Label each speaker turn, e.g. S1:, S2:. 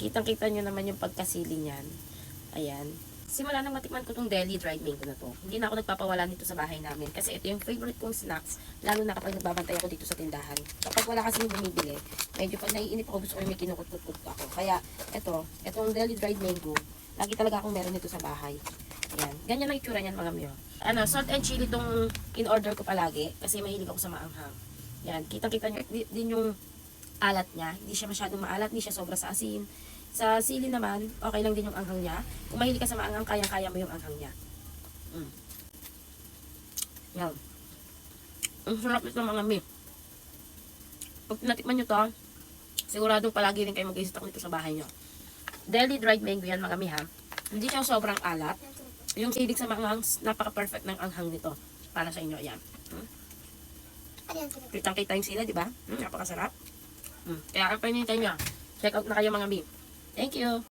S1: Kitang-kita nyo naman yung pagkasili niyan. Ayan. Simula nang matikman ko tong deli dried mango na to, hindi na ako nagpapawala nito sa bahay namin. Kasi ito yung favorite kong snacks, lalo na kapag nagbabantay ako dito sa tindahan. Kapag wala kasing bumibili, medyo pag naiinip ako, gusto ko yung may kinukut-kut ako. Kaya, itong deli dried mango, lagi talaga akong meron nito sa bahay. Ayan. Ganyan ang itsura niyan mga mio. Salt and chili itong in-order ko palagi, kasi mahilig ako sa maanghang. Yan, kitang-kita nyo din yung alat niya. Hindi siya masyadong maalat, hindi siya sobra sa asin. Sa sili naman, okay lang din yung anghang niya. Kung mahilig ka sa maanghang, kayang-kaya mo yung anghang niya. Yan. Ang sarap nito mga mi. Pag natikman nyo to, siguradong palagi rin kayo mag-i-stock nito sa bahay nyo. Deli dried mango yan mga mi ha. Hindi siya sobrang alat. Yung hilig sa maanghang, napaka-perfect ng anghang nito. Para sa inyo, yan. Kitang-kita yung sila, di ba? Napakasarap. Kaya kapag nintay nyo, check out na kayo mga mi. Thank you!